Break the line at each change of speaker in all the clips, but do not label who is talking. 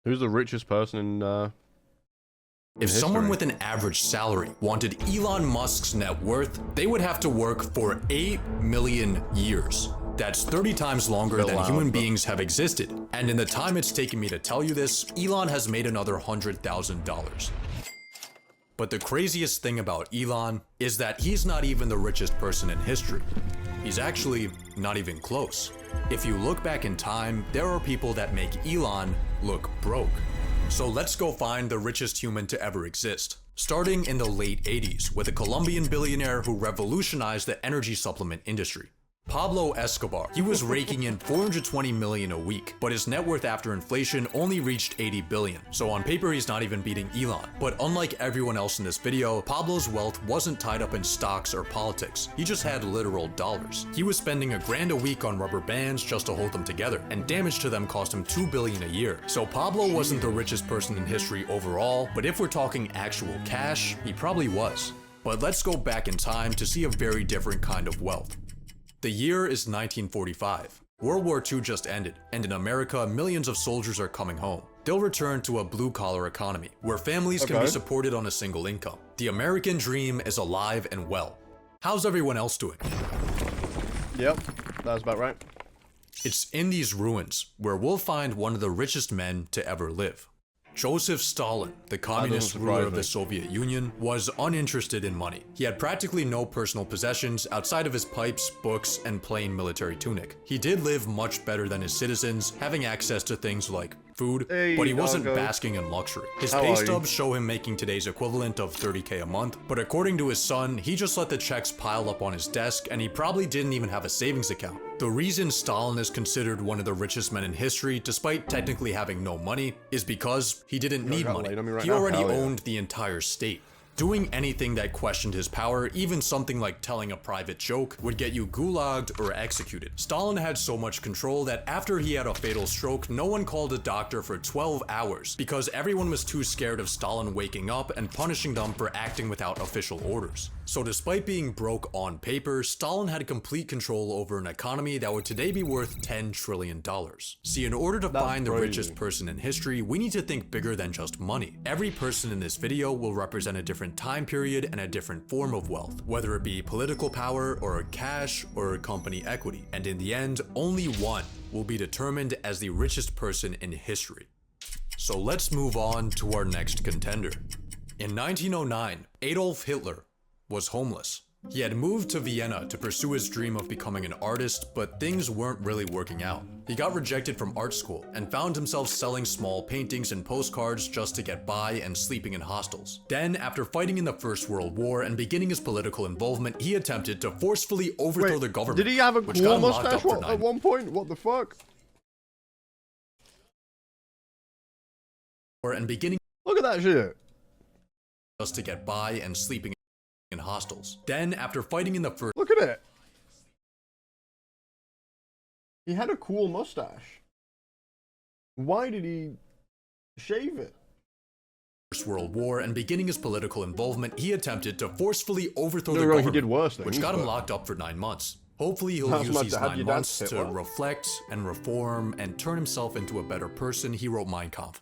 Who's the richest person in
If
history?
someone with an average salary wanted Elon Musk's net worth, they would have to work for 8 million years. That's 30 times longer than human beings have existed. And in the time it's taken me to tell you this, Elon has made another $100,000. But the craziest thing about Elon is that he's not even the richest person in history. He's actually not even close. If you look back in time, there are people that make Elon look broke. So let's go find the richest human to ever exist. Starting in the late 80s with a Colombian billionaire who revolutionized the energy supplement industry. Pablo Escobar. He was raking in 420 million a week, but his net worth after inflation only reached 80 billion. So on paper, he's not even beating Elon. But unlike everyone else in this video, Pablo's wealth wasn't tied up in stocks or politics. He just had literal dollars. He was spending $1,000 a week on rubber bands just to hold them together, and damage to them cost him $2 billion a year. So Pablo wasn't the richest person in history overall, but if we're talking actual cash, he probably was. But let's go back in time to see a very different kind of wealth. The year is 1945. World War II just ended, and in America, millions of soldiers are coming home. They'll return to a blue-collar economy, where families can be supported on a single income. The American dream is alive and well. How's everyone else doing?
Yep, that's about right.
It's in these ruins where we'll find one of the richest men to ever live. Joseph Stalin, the communist ruler of the Soviet Union, was uninterested in money. He had practically no personal possessions outside of his pipes, books, and plain military tunic. He did live much better than his citizens, having access to things like food, but he wasn't basking in luxury. His pay stubs show him making today's equivalent of $30K a month, but according to his son, he just let the checks pile up on his desk and he probably didn't even have a savings account. The reason Stalin is considered one of the richest men in history, despite technically having no money, is because he didn't need money. He already owned the entire state. Doing anything that questioned his power, even something like telling a private joke, would get you gulagged or executed. Stalin had so much control that after he had a fatal stroke, no one called a doctor for 12 hours because everyone was too scared of Stalin waking up and punishing them for acting without official orders. So despite being broke on paper, Stalin had complete control over an economy that would today be worth $10 trillion. See, in order to find the richest person in history, we need to think bigger than just money. Every person in this video will represent a different time period and a different form of wealth, whether it be political power or cash or company equity. And in the end, only one will be determined as the richest person in history. So let's move on to our next contender. In 1909, Adolf Hitler was homeless. He had moved to Vienna to pursue his dream of becoming an artist, but things weren't really working out. He got rejected from art school and found himself selling small paintings and postcards just to get by and sleeping in hostels. Then, after fighting in the First World War and beginning his political involvement, he attempted to forcefully overthrow the government.
Did he have a cool mustache at one point? What the fuck? Look at that shit.
Just to get by and sleeping in hostels. Then, after fighting in the first—
Look at it. He had a cool mustache. Why did he shave it?
First World War and beginning his political involvement, he attempted to forcefully overthrow the government,
he did worse things,
which got him locked up for 9 months. Hopefully he'll use these 9 months to reflect and reform and turn himself into a better person. He wrote Mein Kampf.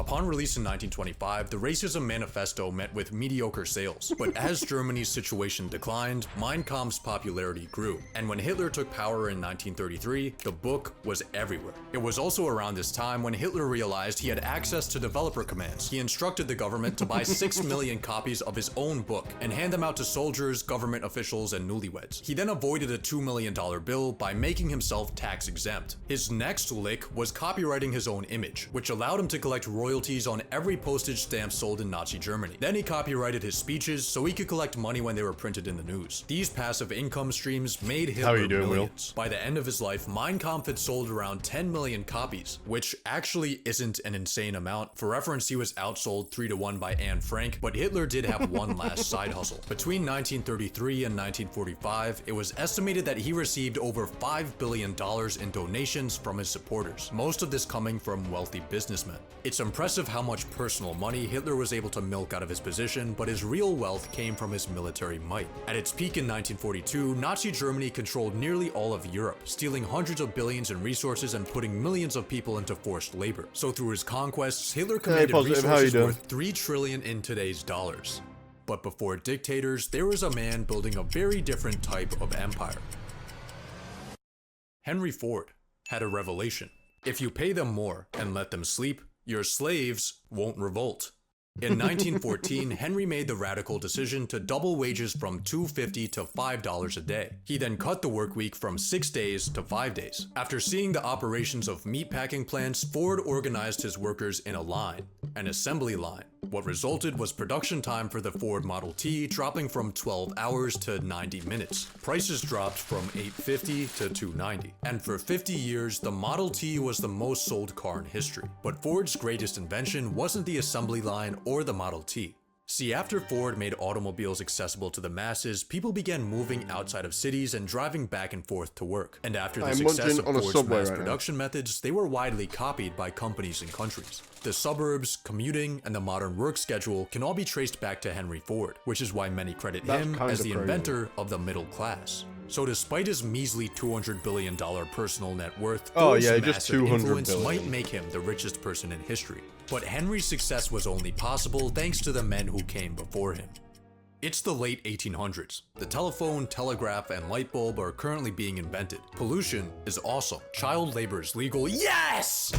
Upon release in 1925, the Racism Manifesto met with mediocre sales, but as Germany's situation declined, Mein Kampf's popularity grew, and when Hitler took power in 1933, the book was everywhere. It was also around this time when Hitler realized he had access to developer commands. He instructed the government to buy 6 million copies of his own book and hand them out to soldiers, government officials, and newlyweds. He then avoided a $2 million bill by making himself tax exempt. His next lick was copywriting his own image, which allowed him to collect royalties on every postage stamp sold in Nazi Germany. Then he copyrighted his speeches so he could collect money when they were printed in the news. These passive income streams made Hitler millions. By the end of his life, Mein Kampf had sold around 10 million copies, which actually isn't an insane amount. For reference, he was outsold 3-1 by Anne Frank, but Hitler did have one last side hustle. Between 1933 and 1945, it was estimated that he received over $5 billion in donations from his supporters, most of this coming from wealthy businessmen. It's impressive how much personal money Hitler was able to milk out of his position, but his real wealth came from his military might. At its peak in 1942, Nazi Germany controlled nearly all of Europe, stealing hundreds of billions in resources and putting millions of people into forced labor. So through his conquests, Hitler commanded resources worth $3 trillion in today's dollars. But before dictators, there was a man building a very different type of empire. Henry Ford had a revelation. If you pay them more and let them sleep, your slaves won't revolt. In 1914, Henry made the radical decision to double wages from $2.50 to $5 a day. He then cut the work week from 6 days to 5 days. After seeing the operations of meatpacking plants, Ford organized his workers in a line, an assembly line. What resulted was production time for the Ford Model T dropping from 12 hours to 90 minutes. Prices dropped from $850 to $290. And for 50 years, the Model T was the most sold car in history. But Ford's greatest invention wasn't the assembly line or the Model T. See, after Ford made automobiles accessible to the masses, people began moving outside of cities and driving back and forth to work. And after the success of Ford's mass production methods, they were widely copied by companies and countries. The suburbs, commuting, and the modern work schedule can all be traced back to Henry Ford, which is why many credit him as the inventor of the middle class. So despite his measly $200 billion personal net worth, Ford's massive influence might make him the richest person in history. But Henry's success was only possible thanks to the men who came before him. It's the late 1800s. The telephone, telegraph, and light bulb are currently being invented. Pollution is awesome. Child labor is legal. Yes!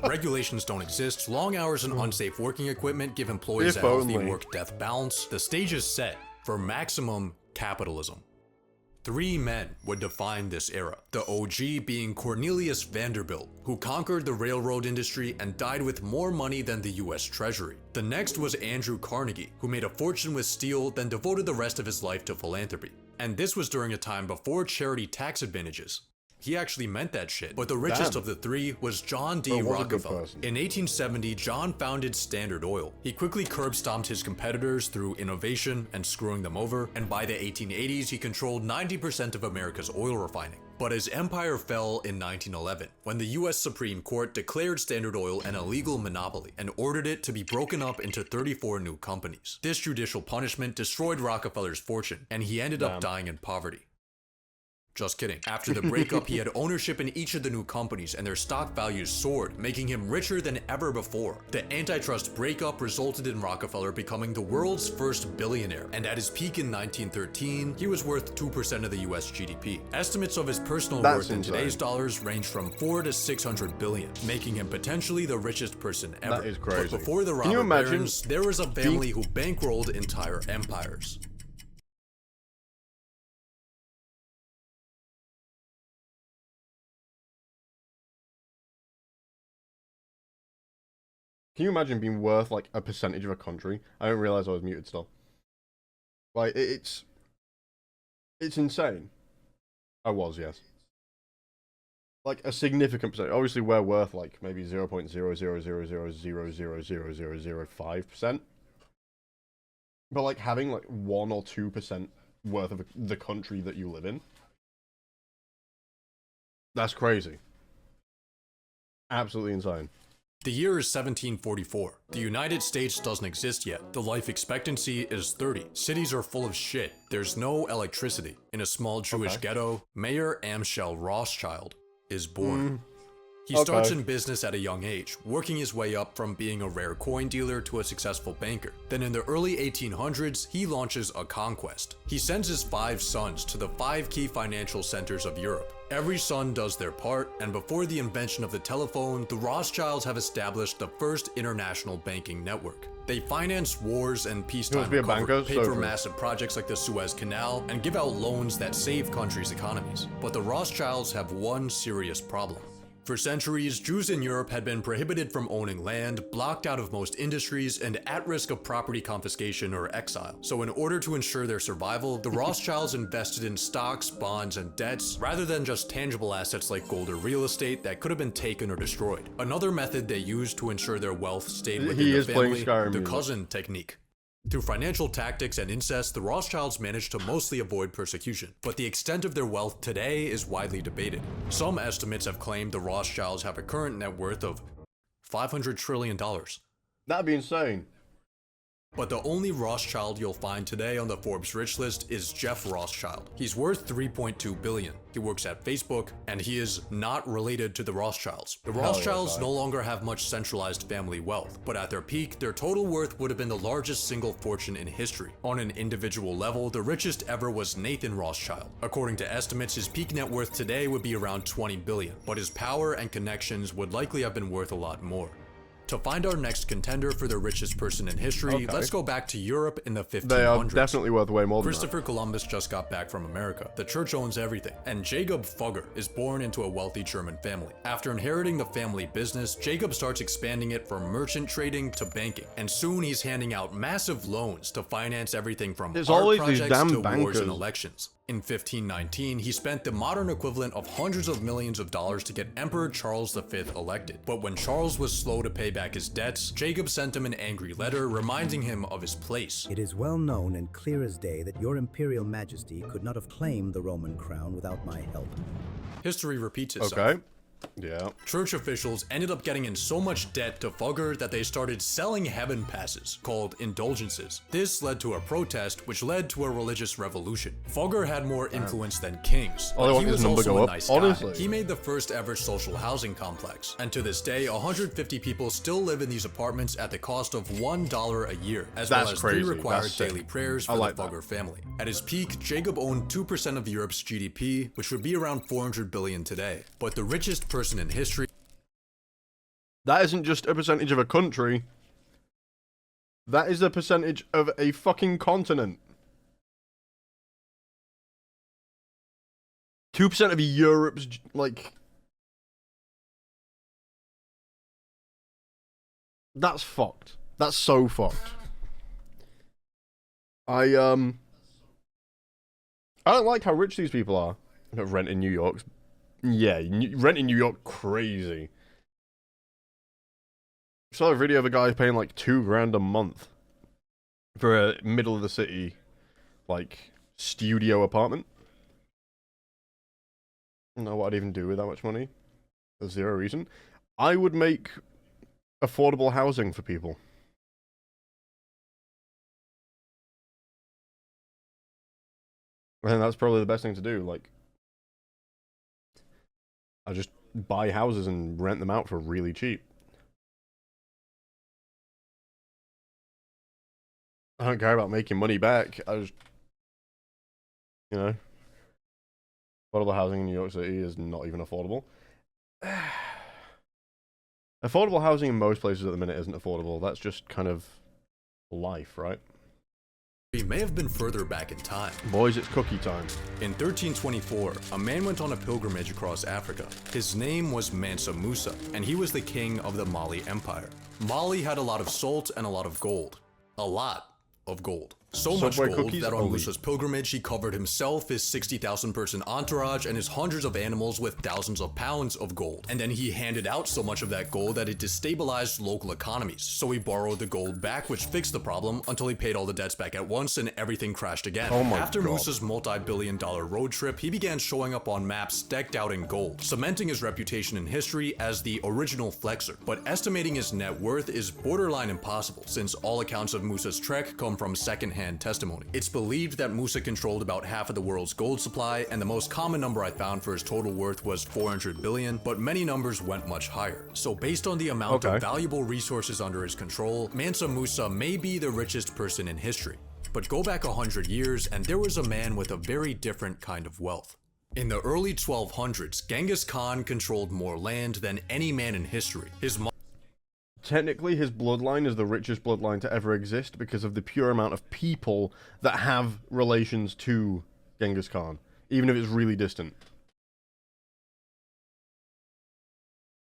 Regulations don't exist. Long hours and unsafe working equipment give employees a healthy work-death balance. The stage is set for maximum capitalism. 3 men would define this era, the OG being Cornelius Vanderbilt, who conquered the railroad industry and died with more money than the US Treasury. The next was Andrew Carnegie, who made a fortune with steel, then devoted the rest of his life to philanthropy. And this was during a time before charity tax advantages. He actually meant that shit. But the richest of the 3 was John D. Rockefeller. In 1870, John founded Standard Oil. He quickly curb-stomped his competitors through innovation and screwing them over, and by the 1880s, he controlled 90% of America's oil refining. But his empire fell in 1911, when the US Supreme Court declared Standard Oil an illegal monopoly and ordered it to be broken up into 34 new companies. This judicial punishment destroyed Rockefeller's fortune, and he ended up dying in poverty. Just kidding. After the breakup, he had ownership in each of the new companies and their stock values soared, making him richer than ever before. The antitrust breakup resulted in Rockefeller becoming the world's first billionaire, and at his peak in 1913, he was worth 2% of the US GDP. Estimates of his personal worth in today's dollars range from 4 to 600 billion, making him potentially the richest person ever.
That is crazy.
But before the robber barons, there was a family who bankrolled entire empires.
Can you imagine being worth like a percentage of a country? I didn't realize I was muted still. Like it's insane. I was, yes. Like a significant percentage. Obviously, we're worth like maybe 0.000000005%. But like having like 1 or 2% worth of the country that you live in, that's crazy. Absolutely insane.
The year is 1744. The United States doesn't exist yet. The life expectancy is 30. Cities are full of shit. There's no electricity. In a small Jewish ghetto, Mayor Amschel Rothschild is born. He starts in business at a young age, working his way up from being a rare coin dealer to a successful banker. Then in the early 1800s, he launches a conquest. He sends his 5 sons to the 5 key financial centers of Europe. Every son does their part, and before the invention of the telephone, the Rothschilds have established the first international banking network. They finance wars and peacetime recovery, pay for massive projects like the Suez Canal, and give out loans that save countries' economies. But the Rothschilds have one serious problem. For centuries, Jews in Europe had been prohibited from owning land, blocked out of most industries, and at risk of property confiscation or exile. So in order to ensure their survival, the Rothschilds invested in stocks, bonds, and debts, rather than just tangible assets like gold or real estate that could have been taken or destroyed. Another method they used to ensure their wealth stayed within the family, the cousin technique. Through financial tactics and incest, the Rothschilds managed to mostly avoid persecution, but the extent of their wealth today is widely debated. Some estimates have claimed the Rothschilds have a current net worth of $500 trillion.
That'd be insane.
But the only Rothschild you'll find today on the Forbes rich list is Jeff Rothschild. He's worth $3.2 billion. He works at Facebook, and he is not related to the Rothschilds. The Rothschilds no longer have much centralized family wealth, but at their peak, their total worth would have been the largest single fortune in history. On an individual level, the richest ever was Nathan Rothschild. According to estimates, his peak net worth today would be around $20 billion, but his power and connections would likely have been worth a lot more. To find our next contender for the richest person in history, let's go back to Europe in the 1500s.
They are definitely worth way more than
Christopher Columbus just got back from America. The church owns everything. And Jacob Fugger is born into a wealthy German family. After inheriting the family business, Jacob starts expanding it from merchant trading to banking. And soon he's handing out massive loans to finance everything from art projects to wars and elections. In 1519, he spent the modern equivalent of hundreds of millions of dollars to get Emperor Charles V elected. But when Charles was slow to pay back his debts, Jacob sent him an angry letter reminding him of his place.
It is well known and clear as day that your imperial majesty could not have claimed the Roman crown without my help.
History repeats itself.
Okay. Yeah.
Church officials ended up getting in so much debt to Fugger that they started selling heaven passes, called indulgences. This led to a protest, which led to a religious revolution. Fugger had more influence than kings, but he was also a nice guy. He made the first ever social housing complex, and to this day, 150 people still live in these apartments at the cost of $1 a year, as well as 3 required daily prayers for the Fugger family. At his peak, Jacob owned 2% of Europe's GDP, which would be around $400 billion today. But the richest person in history.
That isn't just a percentage of a country. That is the percentage of a fucking continent. 2% of Europe's, like... That's fucked. That's so fucked. I don't like how rich these people are. Rent in New York's... Yeah, rent in New York, crazy. I saw a video of a guy paying like $2 grand a month for a middle of the city, like, studio apartment. I don't know what I'd even do with that much money. There's zero reason. I would make affordable housing for people. I think that's probably the best thing to do, like... I just buy houses and rent them out for really cheap. I don't care about making money back. I just, you know, affordable housing in New York City is not even affordable. Affordable housing in most places at the minute isn't affordable. That's just kind of life, right?
He may have been further back in time.
Boys, it's cookie time.
In 1324, a man went on a pilgrimage across Africa. His name was Mansa Musa, and he was the king of the Mali Empire. Mali had a lot of salt and a lot of gold. A lot of gold. So much gold that on Musa's pilgrimage he covered himself, his 60,000 person entourage, and his hundreds of animals with thousands of pounds of gold. And then he handed out so much of that gold that it destabilized local economies. So he borrowed the gold back, which fixed the problem until he paid all the debts back at once and everything crashed again. After Musa's multi-billion-dollar road trip, he began showing up on maps decked out in gold, cementing his reputation in history as the original flexer. But estimating his net worth is borderline impossible, since all accounts of Musa's trek come from secondhand testimony. It's believed that Musa controlled about half of the world's gold supply, and the most common number I found for his total worth was 400 billion, but many numbers went much higher. So based on the amount of valuable resources under his control, Mansa Musa may be the richest person in history. But go back 100 years and there was a man with a very different kind of wealth. In the early 1200s, Genghis Khan controlled more land than any man in history.
Technically, his bloodline is the richest bloodline to ever exist because of the pure amount of people that have relations to Genghis Khan, even if it's really distant.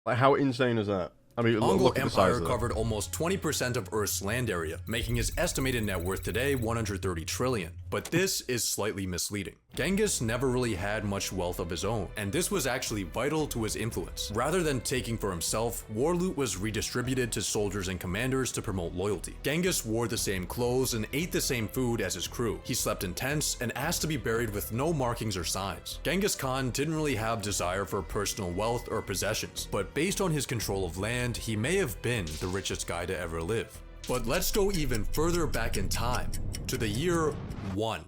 Like, how insane is that? I mean,
Mongol Empire covered almost 20% of Earth's land area, making his estimated net worth today 130 trillion. But this is slightly misleading. Genghis never really had much wealth of his own, and this was actually vital to his influence. Rather than taking for himself, war loot was redistributed to soldiers and commanders to promote loyalty. Genghis wore the same clothes and ate the same food as his crew. He slept in tents and asked to be buried with no markings or signs. Genghis Khan didn't really have desire for personal wealth or possessions, but based on his control of land, he may have been the richest guy to ever live. But let's go even further back in time, to the year 1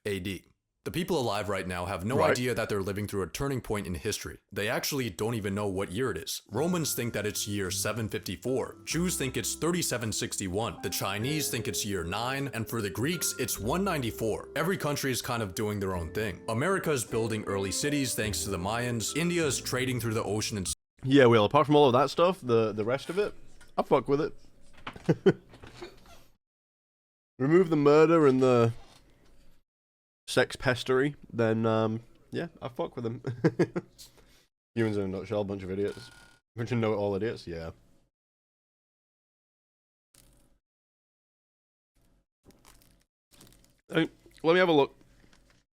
AD. The people alive right now have no idea that they're living through a turning point in history. They actually don't even know what year it is. Romans think that it's year 754. Jews think it's 3761. The Chinese think it's year 9. And for the Greeks, it's 194. Every country is kind of doing their own thing. America's building early cities thanks to the Mayans. India is trading through the ocean and...
Yeah, well, apart from all of that stuff, the rest of it, I fuck with it. Remove the murder and the sex pestery, then yeah, I fuck with them. Humans in a nutshell, bunch of idiots. Bunch of know-it-all idiots, yeah. Let me have a look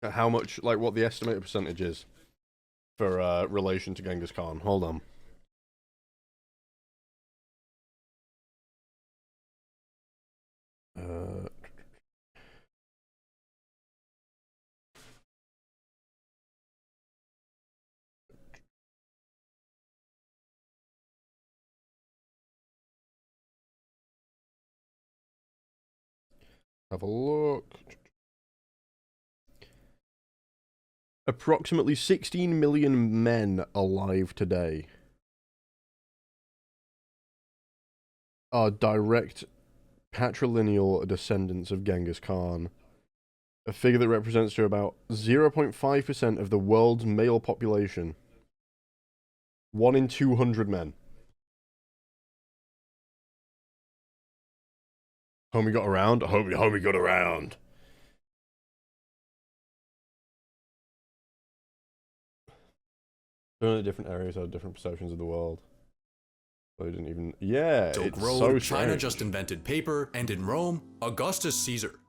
at how much, like, what the estimated percentage is for relation to Genghis Khan. Hold on. Have a look. Approximately 16 million men alive today are direct patrilineal descendants of Genghis Khan, a figure that represents to about 0.5% of the world's male population. 1 in 200 men. Homie got around? Homie got around. So many different areas have different perceptions of the world. So they didn't even... Yeah,
Silk
it's
Road,
so
China
strange.
just invented paper, and in Rome, Augustus Caesar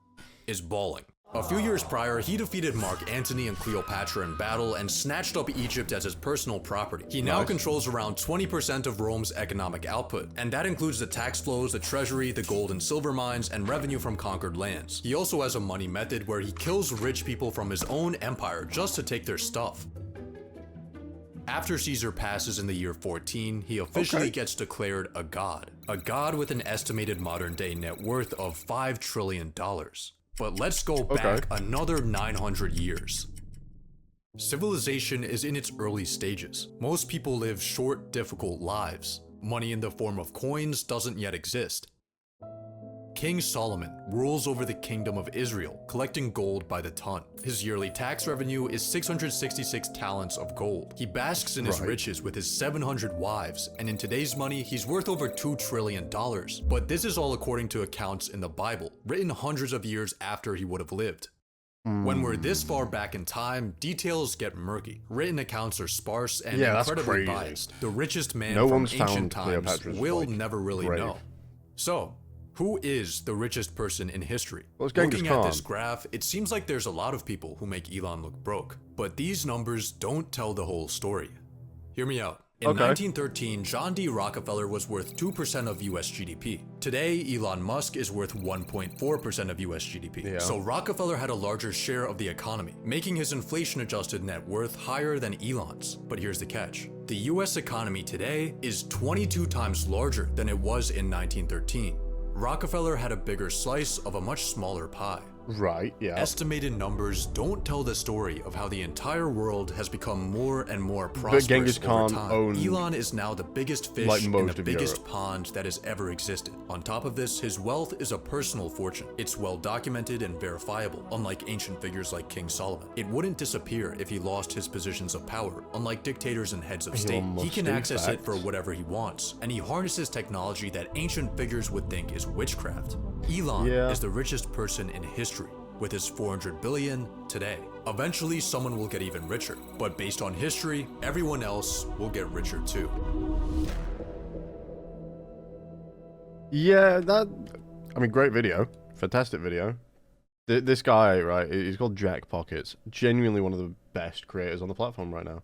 is balling. A few years prior, he defeated Mark Antony and Cleopatra in battle and snatched up Egypt as his personal property. He now controls around 20% of Rome's economic output, and that includes the tax flows, the treasury, the gold and silver mines, and revenue from conquered lands. He also has a money method where he kills rich people from his own empire just to take their stuff. After Caesar passes in the year 14, he officially gets declared a god with an estimated modern-day net worth of $5 trillion. But let's go back another 900 years. Civilization is in its early stages. Most people live short, difficult lives. Money in the form of coins doesn't yet exist. King Solomon rules over the kingdom of Israel, collecting gold by the ton. His yearly tax revenue is 666 talents of gold. He basks in his riches with his 700 wives, and in today's money, he's worth over $2 trillion. But this is all according to accounts in the Bible, written hundreds of years after he would have lived. When we're this far back in time, details get murky. Written accounts are sparse and incredibly biased. The richest man from ancient times will never really know. So, who is the richest person in history? Looking at this graph, it seems like there's a lot of people who make Elon look broke. But these numbers don't tell the whole story. Hear me out. In 1913, John D. Rockefeller was worth 2% of US GDP. Today, Elon Musk is worth 1.4% of US GDP. So Rockefeller had a larger share of the economy, making his inflation-adjusted net worth higher than Elon's. But here's the catch. The US economy today is 22 times larger than it was in 1913. Rockefeller had a bigger slice of a much smaller pie. Estimated numbers don't tell the story of how the entire world has become more and more prosperous over time. Elon is now the biggest fish in the biggest pond that has ever existed. On top of this, his wealth is a personal fortune. It's well documented and verifiable, unlike ancient figures like King Solomon. It wouldn't disappear if he lost his positions of power, unlike dictators and heads of state. He can access it for whatever he wants, and he harnesses technology that ancient figures would think is witchcraft. Elon is the richest person in history, with his 400 billion today. Eventually, someone will get even richer, but based on history, everyone else will get richer too.
Yeah, I mean, great video. Fantastic video. This guy, right, he's called Jack Pockets. Genuinely one of the best creators on the platform right now.